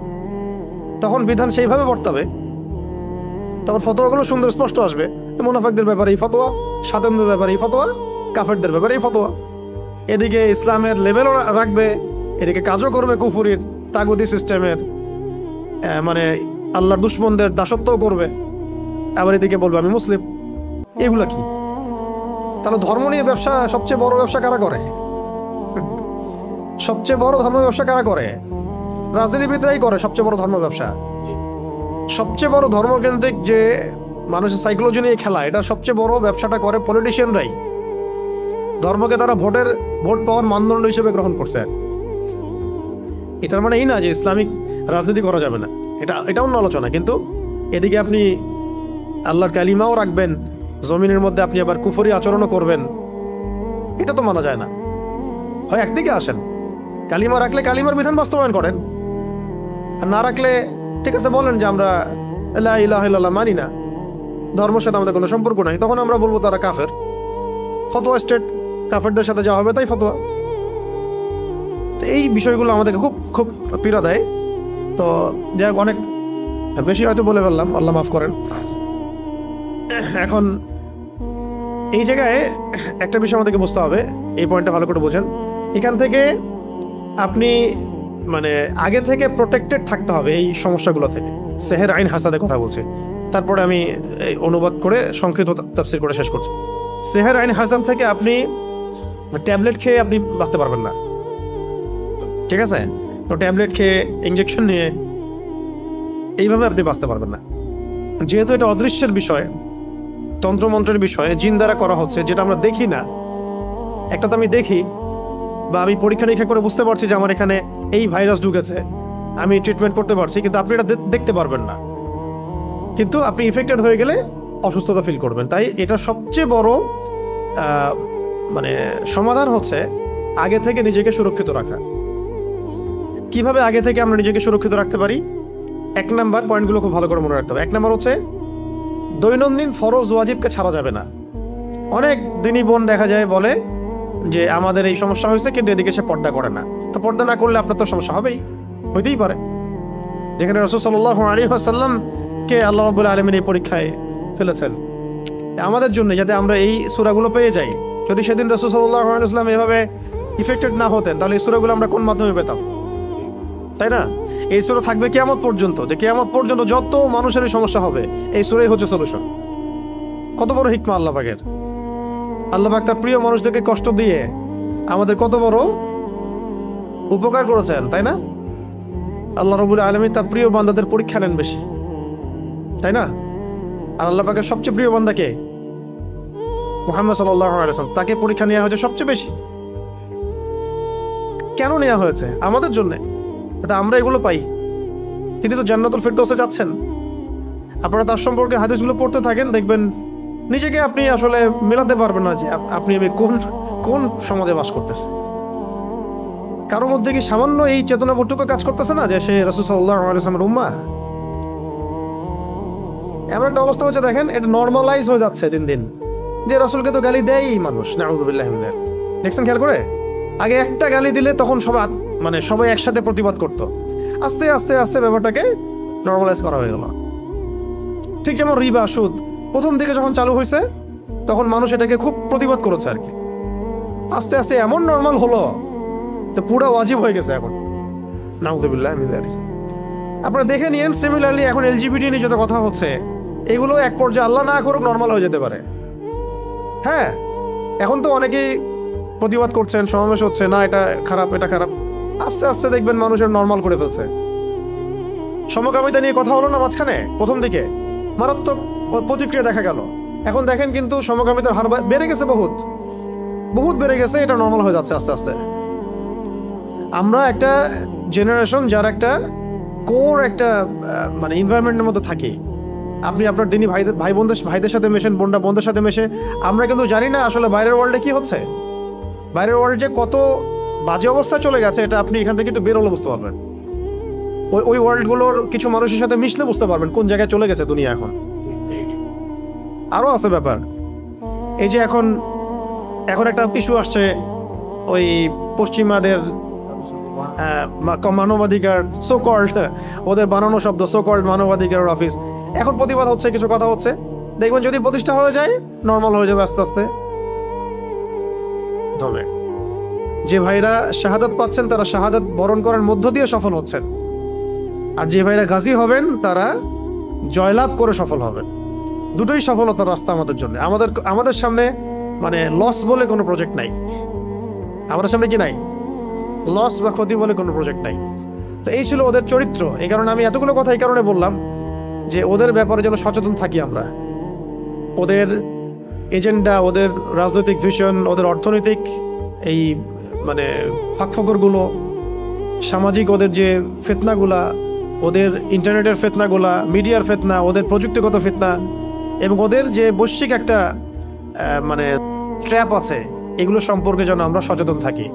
তখন বিধান সেইভাবে বর্তাবে, তখন ফতোয়াগুলো সুন্দর স্পষ্ট আসবে। মুনাফিকদের ব্যাপারে এই ফতোয়া, সাধারণদের ব্যাপারে এই ফতোয়া, কাফেরদের ব্যাপারে এই ফতোয়া। এদিকে ইসলামের লেভেলও রাখবে, এদিকে কাজও করবে কুফুরির তাগুতি সিস্টেমের, মানে আল্লাহর দুশ্মনদের দাসত্বও করবে, আবার এদিকে বলবে আমি মুসলিম। এগুলা কি? তাহলে ধর্ম নিয়ে ব্যবসা, সবচেয়ে বড় ব্যবসা কারা করে? সবচেয়ে বড় ধর্ম ব্যবসা কারা করে? রাজনীতিবিদরাই করে সবচেয়ে বড় ধর্ম ব্যবসা। সবচেয়ে বড় ধর্মকেন্দ্রিক যে মানুষের সাইকোলজি নিয়ে খেলা, এটা সবচেয়ে বড় ব্যবসাটা করে পলিটিশিয়ানরাই। ধর্মকে তারা ভোট পাওয়ার মানদণ্ড হিসেবে গ্রহণ করছে। এটার মানে এই না যে ইসলামিক রাজনীতি করা যাবে না, এটা অন্য আলোচনা। কিন্তু এদিকে আপনি আল্লাহর কালিমাও রাখবেন, জমিনের মধ্যে আপনি আবার কুফরি আচরণও করবেন, এটা তো মানা যায় না। হয় একদিকে আসেন, কালিমা রাখলে কালিমার বিধান বাস্তবায়ন করেন, আর না রাখলে ঠিক আছে বলেন যে আমরা লা ইলাহা ইল্লাল্লাহ মানি না, ধর্মের সাথে আমাদের কোনো সম্পর্ক নাই। তখন আমরা বলবো তারা কাফের। ফতোয়া স্টেট, কাফেরদের সাথে যা হবে তাই ফতোয়া। এই বিষয়গুলো আমাদেরকে খুব খুব পীড়া দেয়। তো যাই হোক, অনেক বেশি হয়তো বলে ফেললাম, আল্লাহ মাফ করেন। এখন এই জায়গায় একটা বিষয় আমাদেরকে বুঝতে হবে, এই পয়েন্টটা ভালো করে বোঝেন। এখান থেকে আপনি মানে আগে থেকে প্রোটেক্টেড থাকতে হবে এই সমস্যাগুলো থেকে। সেহের আইন হাসাদের কথা বলছি, তারপরে আমি অনুবাদ করে সংক্ষিপ্ত তাফসীর করে শেষ করছি। সেহের আইন হাসান থেকে আপনি ট্যাবলেট খেয়ে আপনি বাঁচতে পারবেন না, ঠিক আছে? তো ট্যাবলেট খেয়ে, ইঞ্জেকশন নিয়ে এইভাবে আপনি বাঁচতে পারবেন না, যেহেতু এটা অদৃশ্যের বিষয়, তন্ত্রমন্ত্রের বিষয়, জিন দ্বারা করা হচ্ছে, যেটা আমরা দেখি না। একটা তো আমি দেখি বা আমি পরীক্ষা নিরীক্ষা করে বুঝতে পারছি যে আমার এখানে এই ভাইরাস ঢুকেছে, আমি ট্রিটমেন্ট করতে পারছি, কিন্তু আপনি এটা দেখতে পারবেন না। কিন্তু আপনি ইফেক্টেড হয়ে গেলে অসুস্থতা ফিল করবেন। তাই এটা সবচেয়ে বড় মানে সমাধান হচ্ছে আগে থেকে নিজেকে সুরক্ষিত রাখা। কিভাবে আগে থেকে আমরা নিজেকে সুরক্ষিত রাখতে পারি? এক নাম্বার পয়েন্টগুলো খুব ভালো করে মনে রাখতে হবে। এক নাম্বার হচ্ছে দৈনন্দিন ফরজ ওয়াজিবকে ছাড়া যাবে না। অনেক দিনই বোন দেখা যায় বলে যে আমাদের এই সমস্যা হয়েছে, কিন্তু এদিকে সে পর্দা করে না। তো পর্দা না করলে আপনার তো সমস্যা হবেই, হইতেই পারে। যেখানে রাসূল সাল্লাল্লাহু আলাইহি ওয়াসাল্লামকে আল্লাহ রাব্বুল আলামিন এই পরীক্ষায় ফেলেছেন আমাদের জন্য, যাতে আমরা এই সূরাগুলো পেয়ে যাই। যদি সেদিন রাসূল সাল্লাল্লাহু আলাইহি ওয়াসাল্লাম এভাবে ইফেক্টেড না হতেন, তাহলে এই সূরাগুলো আমরা কোন মাধ্যমে পেতাম, তাই না? এই সূরা থাকবে কিয়ামত পর্যন্ত, যে কিয়ামত পর্যন্ত যত মানুষের সমস্যা হবে এই সূরাই হচ্ছে সলিউশন। কত বড় হিকমা আল্লাহ পাকের! আল্লাহ পাক তার প্রিয় মানুষদেরকে কষ্ট দিয়ে আমাদের কত বড় উপকার করেছেন, তাই না? আল্লাহ রাব্বুল আলামিন তার প্রিয় বান্দাদের পরীক্ষা নেন বেশি, তাই না? আর আল্লাহ পাকের সবচেয়ে প্রিয় বান্দা কে? মুহাম্মদ সাল্লাল্লাহু আলাইহি ওয়াসাল্লাম। তাকে পরীক্ষা নেওয়া হয়েছে সবচেয়ে বেশি। কেন নেওয়া হয়েছে? আমাদের জন্য, যাতে আমরা এগুলো পাই। তিনি তো জান্নাতুল ফিরদৌসে যাচ্ছেন। আপনারা তার সম্পর্কে হাদিসগুলো পড়তে থাকেন, দেখবেন নিজেকে আপনি আসলে মেলাতে পারবেন না যে আপনি আমি কোন সমাজে বাস করতেছে। কারোর মধ্যে কি সামান্য এই চেতনাবোধটুকু কাজ করতেছে না যে সে রাসূল সাল্লাল্লাহু আলাইহি ওয়াসাল্লামের উম্মাহ? এমন একটা অবস্থা হচ্ছে, দেখেন এটা নর্মালাইজ হয়ে যাচ্ছে দিন দিন, যে রাসূলকে তো গালি দেয়ই মানুষ। নাউযুবিল্লাহি মিন যালিক। দেখছেন খেয়াল করে? আগে একটা গালি দিলে তখন সবাই একসাথে প্রতিবাদ করতো। আস্তে আস্তে আস্তে ব্যাপারটাকে নর্মালাইজ করা হয়ে গেল। ঠিক যেমন রিবা, সুদ প্রথম দিকে যখন চালু হয়েছে তখন মানুষ এটাকে খুব প্রতিবাদ করেছে আর কি। আস্তে আস্তে এমন নর্মাল হলো তো পুরো ওয়াজিব হয়ে গেছে এখন। নাউযুবিল্লাহি মিন যালিক। আপনারা দেখে নিয়েন, সিমিলারলি এখন এলজিবিটি নিয়ে যত কথা হচ্ছে, এগুলো এক পর্যায়ে আল্লাহ না করুক নর্মাল হয়ে যেতে পারে। হ্যাঁ, এখন তো অনেকেই প্রতিবাদ করছেন, সমাবেশ হচ্ছে, না এটা খারাপ, এটা খারাপ। আস্তে আস্তে দেখবেন মানুষের নর্মাল করে ফেলছে। সমকামিতা নিয়ে কথা হলো না মাঝখানে, প্রথম দিকে মারাত্মক প্রতিক্রিয়া দেখা গেল। এখন দেখেন কিন্তু সমকামিতার হার বেড়ে গেছে, বহুত বেড়ে গেছে। এটা নর্মাল হয়ে যাচ্ছে আস্তে আস্তে। আমরা একটা জেনারেশন যার একটা কোর একটা মানে এনভায়রনমেন্টের মধ্যে থাকি। আপনি আপনার দিনী ভাইদের সাথে মেশেন, বোনদের সাথে মেশে। আমরা কিন্তু জানি না আসলে বাইরের ওয়ার্ল্ডে কি হচ্ছে। বাইরের ওয়ার্ল্ড যে কত বাজে অবস্থায় চলে গেছে, এটা আপনি এখান থেকে একটু বেরোলে বুঝতে পারবেন। ওই ওয়ার্ল্ডগুলোর কিছু মানুষের সাথে মিশলে বুঝতে পারবেন কোন জায়গায় চলে গেছে দুনিয়া এখন। আরও আছে ব্যাপার, এই যে এখন একটা ইস্যু আসছে, ওই পশ্চিমাদের মানবাধিকার, সোকল্ড ওদের বানানো শব্দ, সোকল্ড মানবাধিকার অফিস। এখন প্রতিবাদ হচ্ছে, কিছু কথা হচ্ছে, দেখবেন যদি প্রতিষ্ঠা হয়ে যায় নর্মাল হয়ে যাবে আস্তে আস্তে। ধমে যে ভাইরা শাহাদাত পাচ্ছেন তারা শাহাদাত বরণ করার মধ্য দিয়ে সফল হচ্ছেন, আর যে ভাইরা গাজী হবেন তারা জয়লাভ করে সফল হবেন। দুটোই সফলতার রাস্তা আমাদের জন্য। আমাদের সামনে মানে লস বলে কোনো প্রজেক্ট নাই। আমাদের সামনে কি নাই? লস বা ক্ষতি বলে কোনো প্রজেক্ট নাই। তো এই ছিল ওদের চরিত্র। এই কারণে আমি এতগুলো কথা এই কারণে বললাম যে ওদের ব্যাপারে যেন সচেতন থাকি আমরা। ওদের এজেন্ডা, ওদের রাজনৈতিক ভিশন, ওদের অর্থনৈতিক এই মানে ফাঁকফোকরগুলো, সামাজিক ওদের যে ফিতনাগুলা, ওদের ইন্টারনেটের ফিতনাগুলা, মিডিয়ার ফিতনা, ওদের প্রযুক্তিগত ফিতনা, এবং ওদের যে বৈশ্বিক একটা মানে ট্র্যাপ আছে, এগুলো সম্পর্কে যেন আমরা সচেতন থাকি।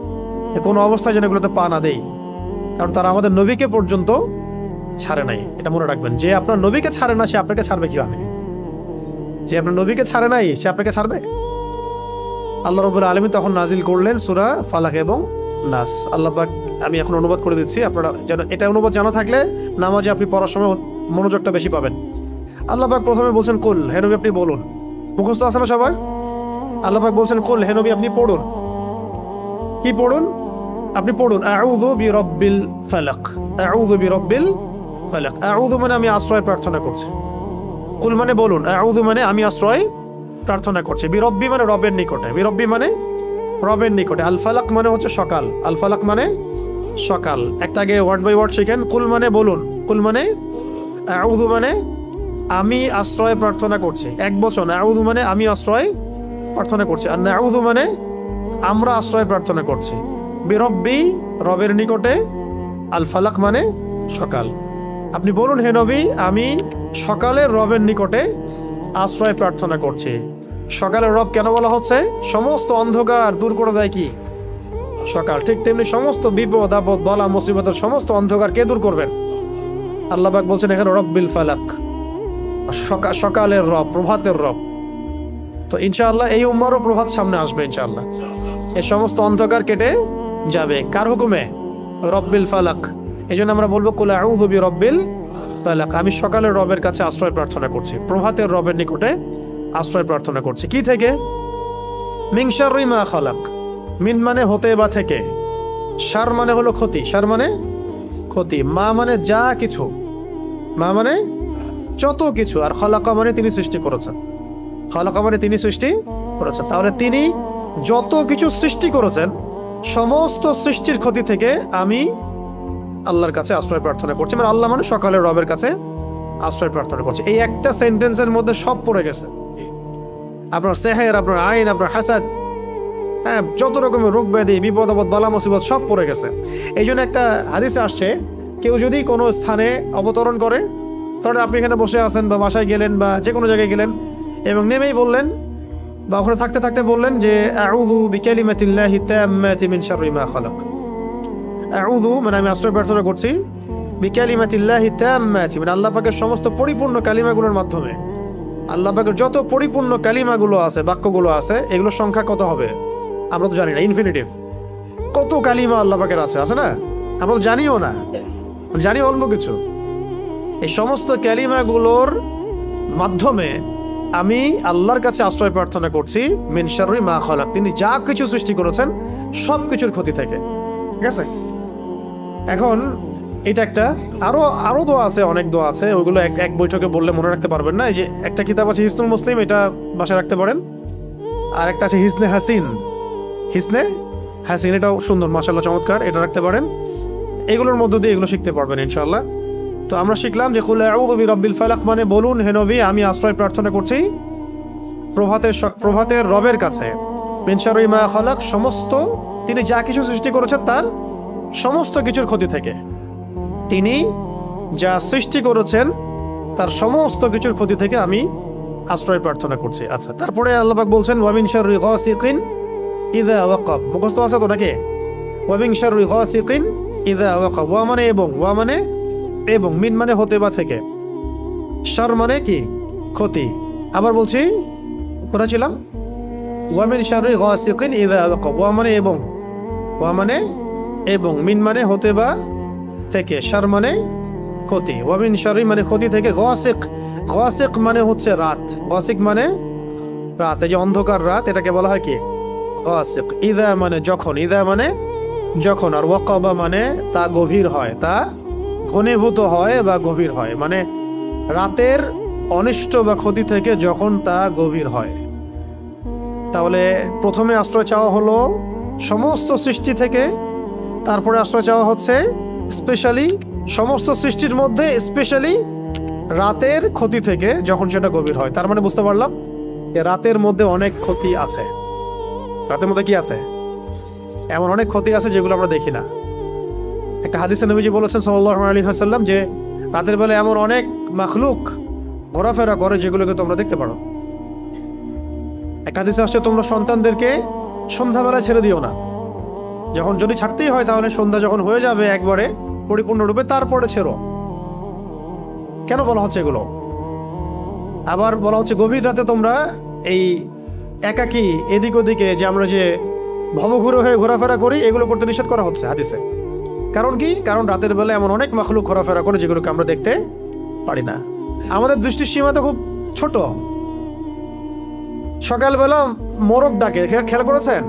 কোনো অবস্থায় যেন এগুলোতে পা না দেই, কারণ তারা আমাদের নবীকে পর্যন্ত ছাড়ে নাই। এটা মনে রাখবেন, যে আপনার নবীকে ছাড়ে না সে আপনাকে ছাড়বে কিভাবে? যে আপনার নবীকে ছাড়ে নাই সে আপনাকে ছাড়বে? আল্লাহ রাব্বুল আলামিন তখন নাজিল করলেন সূরা ফালাক এবং নাস। আল্লাহ পাক, আমি এখন অনুবাদ করে দিচ্ছি, আপনারা যেন এটা অনুবাদ জানা থাকলে নামাজে আপনি পড়ার সময় মনোযোগটা বেশি পাবেন। আল্লাহ পাক প্রথমে বলছেন কুল, হে নবী আপনি বলুন। মুখস্থ আছে না সবার? আল্লাহ পাক বলছেন কুল, হে নবী আপনি পড়ুন। কি পড়ুন? আপনি পড়ুন আউযু বিরাব্বিল ফালাক, আউযু বিরাব্বিল ফালাক। আউযু মানে আমি আশ্রয় প্রার্থনা করছি, কুল মানে বলুন, আউযু মানে আমি আশ্রয় প্রার্থনা করছি, বিরব্বি মানে রবের নিকটে, বিরব্বি মানে রবের নিকটে, আল ফালাক মানে হচ্ছে সকাল, আল ফালাক মানে সকাল। একটা আগে ওয়ার্ড বাই ওয়ার্ড শিখেন। কুল মানে বলুন, কুল মানে আউযু মানে আমি আশ্রয় প্রার্থনা করছি, এক বচন। আউযু মানে আমি আশ্রয় প্রার্থনা করছি, আর নাউযু মানে আমরা আশ্রয় প্রার্থনা করছি। বিরব্বি রবের নিকটে, আল ফালাক মানে সকাল। আপনি বলুন হে নবী আমি সকালের রবের নিকটে আশ্রয় প্রার্থনা করছি। সকালের রব কেন বলা হচ্ছে? সমস্ত অন্ধকার দূর করে দেয় কি? সকাল। ঠিক তেমনি সমস্ত বিপদ আপদ, বলা মুসিবতের সমস্ত অন্ধকার কে দূর করবেন? আল্লাহ পাক বলছেন এখানে রব্বিল ফালাক, সকালের রব, প্রভাতের রব। তো ইনশাআল্লাহ এই উম্মারও প্রভাত সামনে আসবে ইনশাআল্লাহ। এই সমস্ত অন্ধকার কেটে যাবে কার হুকুমে? রব্বিল ফালাক। এই জন্য আমরা বলবো কুল আউযু বিরব্বিল ফালাক, আমি সকালের রবের কাছে আশ্রয় প্রার্থনা করছি, প্রভাতের রবের নিকটে আশ্রয় প্রার্থনা করছি। কি থেকে? মিন শাররি মা খালাক। মিন মানে হতে বা থেকে, শার মানে হলো ক্ষতি, শার মানে ক্ষতি, মা মানে যা কিছু, মা মানে যত কিছু, আর খালাকা মানে তিনি সৃষ্টি করেছেন, খালাকা মানে তিনি সৃষ্টি করেছেন। তাহলে তিনি যত কিছু সৃষ্টি করেছেন সমস্ত সৃষ্টির ক্ষতি থেকে আমি আল্লাহর কাছে আশ্রয় প্রার্থনা করছি। মানে আল্লাহ মানে সকালের রবের কাছে আশ্রয় প্রার্থনা করছি। এই একটা সেন্টেন্সের মধ্যে সব পড়ে গেছে, আপনার সেহের, আপনার আইন, আপনার হাসাদ, হ্যাঁ, যত রকমের রোগ ব্যাধি, বিপদ আপদ, বালা মুসিবত সব পড়ে গেছে। এই জন্য একটা হাদিসে আসছে, কেউ যদি কোনো স্থানে অবতরণ করে, তাহলে আপনি এখানে বসে আছেন বা বাসায় গেলেন বা যে কোনো জায়গায় গেলেন এবং নেমেই বললেন বা ওখানে থাকতে থাকতে বললেন যে আউযু বিকালিমাতিল্লাহি তাম্মাতি মিন শাররি মা খালাক। আউযু মানে আমি আশ্রয় প্রার্থনা করছি, বিকালিমাতিল্লাহি তাম্মাতি মানে আল্লাহ পাকের সমস্ত পরিপূর্ণ কালিমাগুলোর মাধ্যমে। আল্লাহ পাকের যত পরিপূর্ণ কালিমাগুলো আছে, বাক্যগুলো আছে, এগুলোর সংখ্যা কত হবে আমরা তো জানি না, ইনফিনিটিভ। কত কালিমা আল্লাহ পাকের আছে, আছে না? আমরা তো জানিও না, জানি অল্প কিছু। এই সমস্ত কালিমাগুলোর মাধ্যমে আমি আল্লাহর কাছে আশ্রয় প্রার্থনা করছি মিন শাররি মা খালাক, তিনি যা কিছু সৃষ্টি করেছেন সব কিছুর ক্ষতি থেকে। ঠিক আছে? এখন এটা একটা, আরো দোয়া আছে, অনেক দোয়া আছে, ওইগুলো এক বৈঠকে বললে মনে রাখতে পারবেন না। এই যে একটা কিতাব আছে হিসনুল মুসলিম, এটা বাসায় রাখতে পারেন। আর একটা আছে হিসনে হাসিন, হিসনে হাসিন, এটাও সুন্দর, মাশাআল্লাহ, চমৎকার, এটা রাখতে পারেন। এগুলোর মধ্য দিয়ে এগুলো শিখতে পারবেন ইনশাআল্লাহ। তো আমরা শিখলাম যে কুল আউযু বিরব্বিল ফালাক মানে বলুন হে নবী আমি আশ্রয় প্রার্থনা করছি প্রভাতের রবের কাছে, মিন শাররি মা খালাক সমস্ত, তিনি যা কিছু সৃষ্টি করেছেন তার সমস্ত কিছুর ক্ষতি থেকে। তিনি যা সৃষ্টি করেছেন তার সমস্ত কিছুর ক্ষতি থেকে আমি আশ্রয় প্রার্থনা করছি। আচ্ছা, তারপরে আল্লাহ পাক বলছেন ওয়া মিন শাররি গাসিকিন ইযা ওয়াকাব। মুখস্থ আছে তো নাকি? ওয়া মিন শাররি গাসিকিন ইযা ওয়াকাব। ওয়া মানে এবং, ওয়া মানে এবং, মিন মানে হতে বা থেকে, শার মানে কি? ক্ষতি। আবার বলছি, কোথায় ছিলাম? ওয়া মিন শাররি গাসিকিন ইযা ওয়াকাব। ওয়া মানে এবং, ওয়া মানে এবং, মিন মানে হতে বা থেকে, শার মানে ক্ষতি। ওয়া মিন শাররি মানে ক্ষতি থেকে, গাসিক, গাসিক মানে হচ্ছে রাত, গাসিক মানে রাত, এই যে অন্ধকার রাত, এটাকে বলা হয় কি? গাসিক। ইযা মানে যখন, ইযা মানে যখন, আর ওয়াকাবা মানে তা গভীর হয়, তা ঘনীভূত হয় বা গভীর হয়, মানে রাতের অনিষ্ট বা ক্ষতি থেকে যখন তা গভীর হয়। তাহলে প্রথমে আশ্রয় চাওয়া হলো সমস্ত সৃষ্টি থেকে, তারপরে আশ্রয় চাওয়া হচ্ছে স্পেশালি সমস্ত সৃষ্টির মধ্যে স্পেশালি রাতের ক্ষতি থেকে যখন সেটা গভীর হয়। তার মানে বুঝতে পারলাম যে রাতের মধ্যে অনেক ক্ষতি আছে। রাতের মধ্যে কি আছে? এমন অনেক ক্ষতি আছে যেগুলো আমরা দেখি না। একটা হাদিসে নবীজি বলেছেন সাল্লাল্লাহু আলাইহি ওয়াসাল্লাম যে রাতের বেলা এমন অনেক মাখলুক ঘোরাফেরা করে যেগুলোকে তোমরা দেখতে পারো। একটা হাদিসে আসছে তোমরা সন্তানদেরকে সন্ধ্যাবেলা ছেড়ে দিও না, যখন যদি ছাড়তেই হয় তাহলে সন্ধ্যা যখন হয়ে যাবে একবারে পরিপূর্ণরূপে তারপরে ছেড়ো। কেন বলা হচ্ছে এগুলো? আবার বলা হচ্ছে গভীর রাতে তোমরা এই একাকী এদিক ওদিকে যে আমরা যে ভবঘুরে হয়ে ঘোরাফেরা করি এগুলো করতে নিষেধ করা হচ্ছে হাদিসে। কারণ কি? কারণ রাতের বেলা এমন অনেক মাখলুক ঘোরাফেরা করে যেগুলোকে আমরা দেখতে পারি না। আমাদের দৃষ্টির সীমা তো খুব ছোট। সকালবেলা মোরগ ডাকে, খেয়াল করেছেন?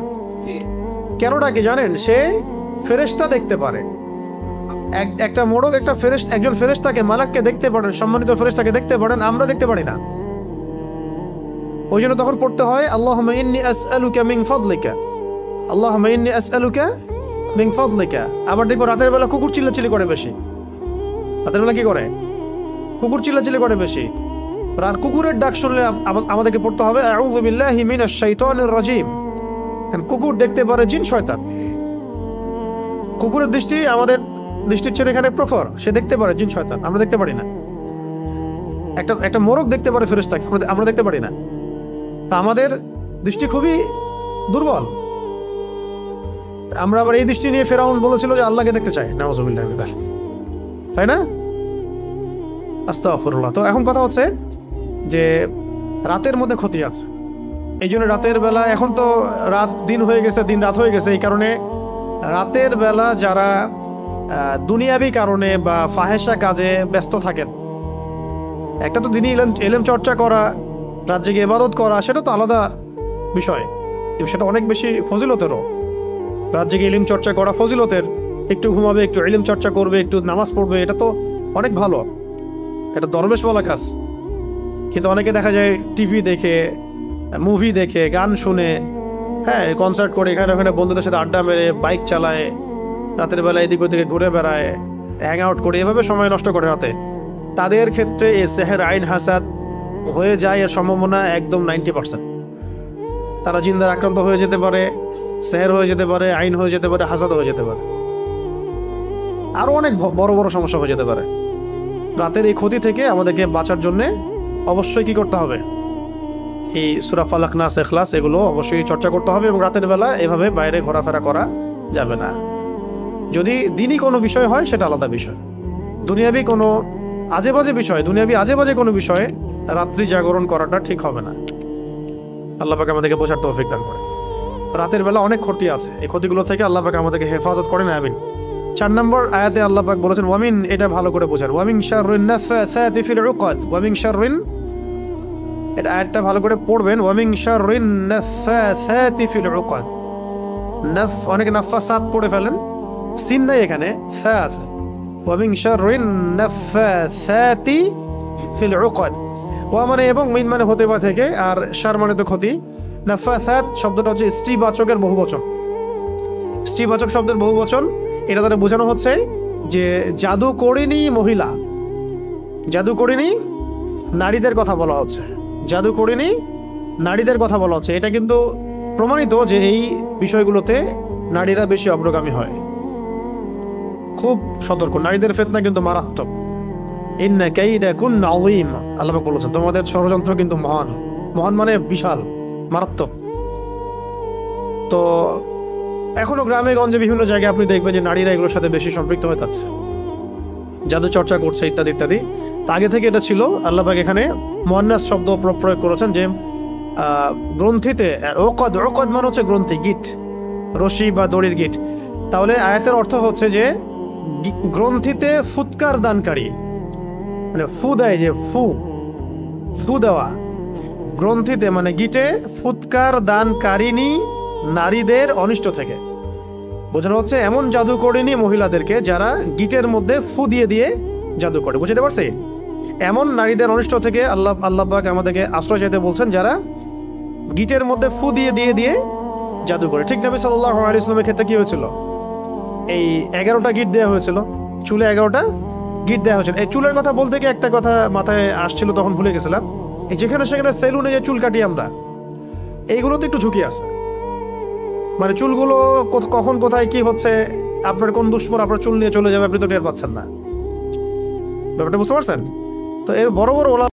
কেন ডাকে জানেন? সে ফেরেশতা দেখতে পারে। একটা মোরগ একটা একজন ফেরেশতাকে, মালাককে দেখতে পারেন, সম্মানিত ফেরেশতাকে দেখতে পারেন, আমরা দেখতে পারি না। ওই জন্য তখন পড়তে হয় আল্লাহুম্মা ইন্নী আসআলুকা মিন ফাদলিকা, আল্লাহুম্মা ইন্নী আসআলুকা মিন ফাদলিকা। আবার দেখবো রাতের বেলা কুকুর চিল্লাচিল্লি করে বেশি। রাতের বেলা কি করে? কুকুর চিল্লাচিল্লি করে বেশি। রাত কুকুরের ডাক শুনলে আমাদেরকে পড়তে হবে আউযু বিল্লাহি মিনাশ শাইতানির রাজিম। কারণ কুকুর দেখতে পারে জিন শয়তান। কুকুরের দৃষ্টি আমাদের দৃষ্টির চেয়ে এখানে প্রখর, সে দেখতে পারে জিন শয়তান, আমরা দেখতে পারি না। একটা মোরগ দেখতে পারে ফেরেশতাকে, আমরা দেখতে পারি না। তা আমাদের দৃষ্টি খুবই দুর্বল। আমরা আবার এই দৃষ্টি নিয়ে ফেরাউন বলেছিল যে আল্লাহকে দেখতে চাই, নাউযুবিল্লাহি মিন যালিক, তাই না? আস্তাগফিরুল্লাহ। তো এখন কথা হচ্ছে যে রাতের মধ্যে ক্ষতি আছে, এই জন্য রাতের বেলা, এখন তো রাত দিন হয়ে গেছে, দিন রাত হয়ে গেছে, এই কারণে রাতের বেলা যারা দুনিয়াবি কারণে বা ফাহেসা কাজে ব্যস্ত থাকেন, একটা তো দিনই এলেম চর্চা করা, রাত জেগে ইবাদত করা, সেটা তো আলাদা বিষয়, সেটা অনেক বেশি ফজিলতেরও। রাত জেগে ইলম চর্চা করা ফজিলতের, একটু ঘুমাবে, একটু ইলম চর্চা করবে, একটু নামাজ পড়বে, এটা তো অনেক ভালো, এটা দরবেশ বলা কাজ। কিন্তু অনেকে দেখা যায় টিভি দেখে, মুভি দেখে, গান শুনে, হ্যাঁ কনসার্ট করে, এখানে ওখানে বন্ধুদের সাথে আড্ডা মেরে, বাইক চালায়, রাতের বেলা এদিক ওদিকে ঘুরে বেড়ায়, হ্যাং আউট করে, এভাবে সময় নষ্ট করে রাতে, তাদের ক্ষেত্রে এই সেহের আইন হাসাদ হয়ে যায়, এর সম্ভাবনা একদম 90%। তারা জিন্দার আক্রান্ত হয়ে যেতে পারে, সেহের হয়ে যেতে পারে, আইন হয়ে যেতে পারে, হাসাদ হয়ে যেতে পারে, আরও অনেক বড় বড় সমস্যা হয়ে যেতে পারে। রাতের এই ক্ষতি থেকে আমাদেরকে বাঁচার জন্যে অবশ্যই কি করতে হবে, এই সূরা ফালাক, নাস, ইখলাস এগুলো অবশ্যই চর্চা করতে হবে, এবং রাতের বেলা এভাবে বাইরে ঘোরাফেরা করা যাবে না। যদি দিনই কোনো বিষয় হয় সেটা আলাদা বিষয়, দুনিয়াবি কোনো আজে বাজে বিষয়, দুনিয়াবি আজে বাজে কোনো বিষয়ে রাত্রি জাগরণ করাটা ঠিক হবে না। আল্লাহ পাক আমাদেরকে বোঝার তৌফিক দান করে। রাতের বেলা অনেক ক্ষতি আছে, এই ক্ষতিগুলো থেকে আল্লাহ পাক আমাদেরকে হেফাজত করেন, আমিন। 4 নম্বর আয়াতে আল্লাহ পাক বলেছেন ওয়ামিন, এটা ভালো করে বোঝেন, ওয়ামিন শাররিন নাফাসাতি ফিল উকাদ, ওয়ামিন শাররিন, এটা আয়াতটা ভালো করে পড়বেন, ওয়ামিন শাররিন নাফাসাতি ফিল উকাদ। অনেকে নাফাসাত পড়ে ফেলেন, সিন নাই এখানে, সা আছে। ওয়ামিন শাররিন নাফাসাতি ফিল উকাদ, ওয়া মানে এবং, মিন মানে হতে বা থেকে, আর শার মানে তো ক্ষতি। নাফাসাত শব্দটা হচ্ছে স্ত্রীবাচকের বহুবচন, স্ত্রীবাচক শব্দের বহুবচন। এটা দ্বারা বোঝানো হচ্ছে যে জাদুকরিনী মহিলা, জাদুকরিনী নারীদের কথা বলা হচ্ছে, জাদুকরিনী নারীদের কথা বলা হচ্ছে। এটা কিন্তু প্রমাণিত যে এই বিষয়গুলোতে নারীরা বেশি অগ্রগামী হয়। খুব সতর্ক, নারীদের ফিতনা কিন্তু মারাত্মক। ইন্না কাইদাকুন্না আযীম, আল্লাহ পাক বলেছেন তোমাদের ষড়যন্ত্র কিন্তু মহান, মহান মানে বিশাল, মারাত্মক। তো এখনো গ্রামে গঞ্জে বিভিন্ন জায়গায় আপনি দেখবেন যে নারীরা এগুলোর সাথে বেশি সম্পৃক্ত হয়ে যাচ্ছে, জাদু চর্চা করছে ইত্যাদি ইত্যাদি। তা আগে থেকে এটা ছিল। আল্লাহ পাক এখানে মুয়ান্নাস শব্দ প্রয়োগ করেছেন যে গ্রন্থিতে, ওকদ, ওকদ মানে হচ্ছে গ্রন্থি, গিট, রশি বা দড়ির গিট। তাহলে আয়াতের অর্থ হচ্ছে যে গ্রন্থিতে ফুৎকার দানকারী, মানে ফু দেয়, যে ফু ফু দেওয়া, গ্রন্থিতে মানে গিটে ফুৎকার দানকারিনী নারীদের অনিষ্ট থেকে বোঝানো হচ্ছে এমন জাদু করেনি মহিলাদেরকে যারা গিটের মধ্যে ফু দিয়ে দিয়ে জাদু করে, বুঝতে পারছি? এমন নারীদের অনিষ্ট থেকে আল্লাহ পাক আমাদেরকে আশ্রয় চাইতে বলছেন যারা গিটের মধ্যে ফু দিয়ে দিয়ে দিয়ে জাদু করে। ঠিক নবী সাল্লাল্লাহু আলাইহি ওয়াসাল্লামের ক্ষেত্রে কি হয়েছিল? এই 11টা গিট দেওয়া হয়েছিল, চুলে 11টা গিট দেওয়া হয়েছিল। এই চুলের কথা বলতে গিয়ে একটা কথা মাথায় আসছিল, তখন ভুলে গেছিলাম। এই যেখানে সেখানে সেলুনে যে চুল কাটি আমরা, এইগুলোতে একটু ঝুঁকি আছে, মানে চুলগুলো কখন কোথায় কি হচ্ছে, আপনার কোন দুশ্মন আপনার চুল নিয়ে চলে যাবে আপনি তো টের পাচ্ছেন না, ব্যাপারটা বুঝতে পারছেন? তো এর বড় বড়